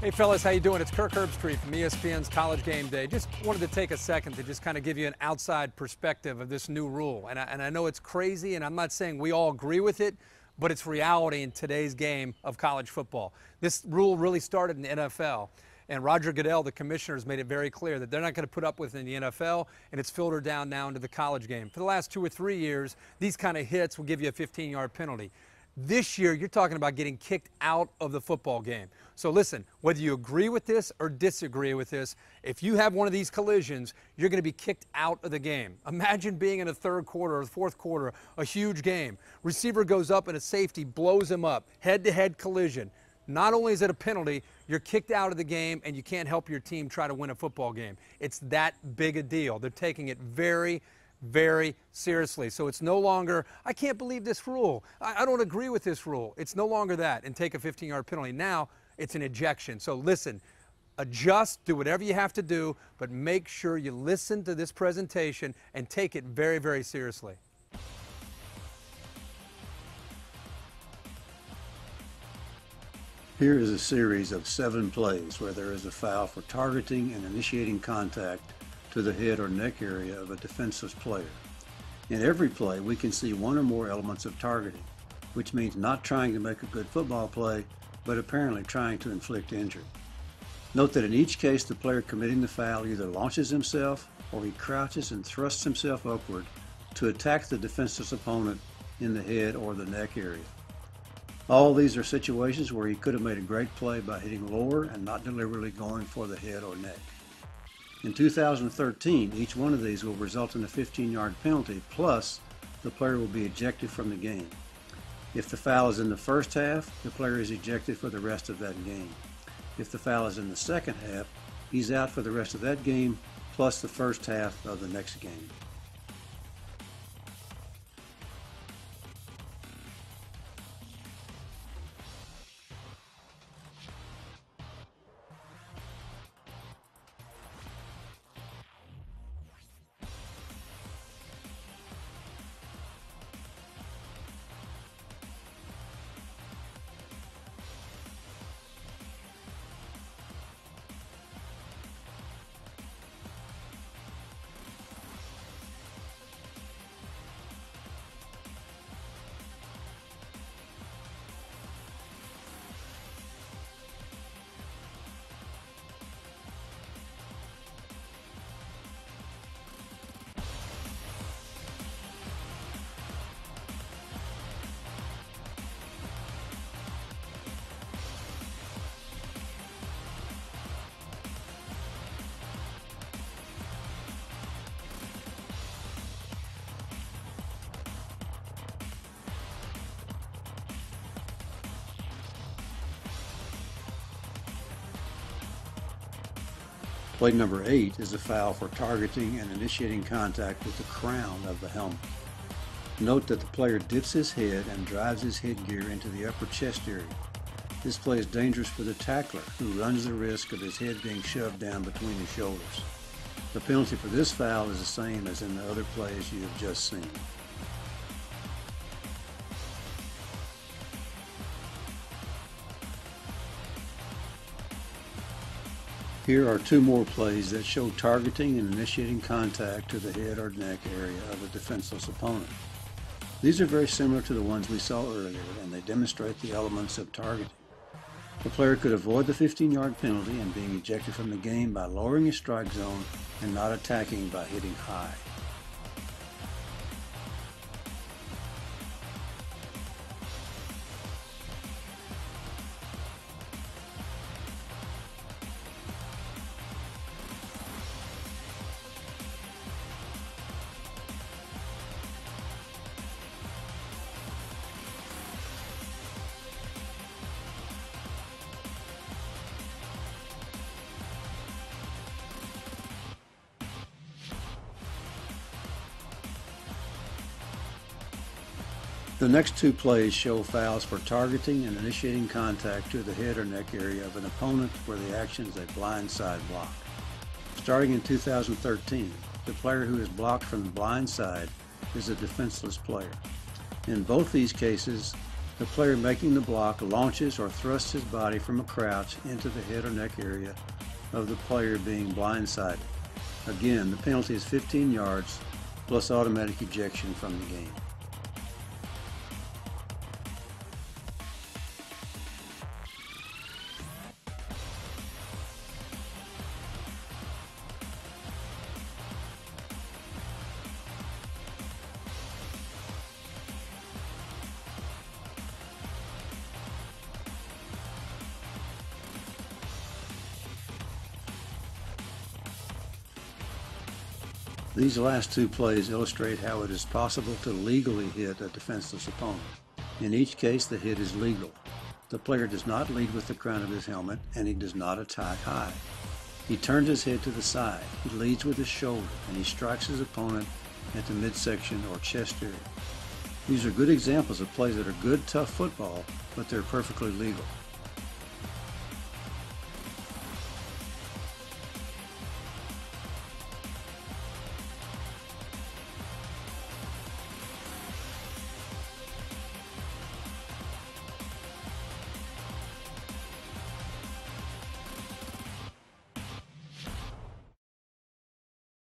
Hey fellas, how you doing? It's Kirk Herbstreit from ESPN's College Game Day. Just wanted to take a second to just kind of give you an outside perspective of this new rule. And I know it's crazy, and I'm not saying we all agree with it, but it's reality in today's game of college football. This rule really started in the NFL, and Roger Goodell, the commissioner, has made it very clear that they're not going to put up with it in the NFL, and it's filtered down now into the college game. For the last 2 or 3 years, these kind of hits will give you a 15-yard penalty. This year, you're talking about getting kicked out of the football game. So listen, whether you agree with this or disagree with this, if you have one of these collisions, you're going to be kicked out of the game. Imagine being in a third quarter or fourth quarter, a huge game. Receiver goes up and a safety blows him up. Head-to-head collision. Not only is it a penalty, you're kicked out of the game and you can't help your team try to win a football game. It's that big a deal. They're taking it very seriously. So it's no longer, I can't believe this rule. I don't agree with this rule. It's no longer that and take a 15-yard penalty. Now it's an ejection. So listen, adjust, do whatever you have to do, but make sure you listen to this presentation and take it very seriously. Here is a series of 7 plays where there is a foul for targeting and initiating contact to the head or neck area of a defenseless player. In every play, we can see one or more elements of targeting, which means not trying to make a good football play, but apparently trying to inflict injury. Note that in each case, the player committing the foul either launches himself or he crouches and thrusts himself upward to attack the defenseless opponent in the head or the neck area. All these are situations where he could have made a great play by hitting lower and not deliberately going for the head or neck. In 2013, each one of these will result in a 15-yard penalty, plus the player will be ejected from the game. If the foul is in the first half, the player is ejected for the rest of that game. If the foul is in the second half, he's out for the rest of that game, plus the first half of the next game. Play number 8 is a foul for targeting and initiating contact with the crown of the helmet. Note that the player dips his head and drives his headgear into the upper chest area. This play is dangerous for the tackler, who runs the risk of his head being shoved down between his shoulders. The penalty for this foul is the same as in the other plays you have just seen. Here are 2 more plays that show targeting and initiating contact to the head or neck area of a defenseless opponent. These are very similar to the ones we saw earlier, and they demonstrate the elements of targeting. The player could avoid the 15-yard penalty and being ejected from the game by lowering his strike zone and not attacking by hitting high. The next 2 plays show fouls for targeting and initiating contact to the head or neck area of an opponent where the action is a blindside block. Starting in 2013, the player who is blocked from the blind side is a defenseless player. In both these cases, The player making the block launches or thrusts his body from a crouch into the head or neck area of the player being blindsided. Again, the penalty is 15 yards plus automatic ejection from the game. These last two plays illustrate how it is possible to legally hit a defenseless opponent. In each case, the hit is legal. The player does not lead with the crown of his helmet, and he does not attack high. He turns his head to the side, he leads with his shoulder, and he strikes his opponent at the midsection or chest area. These are good examples of plays that are good, tough football, but they're perfectly legal.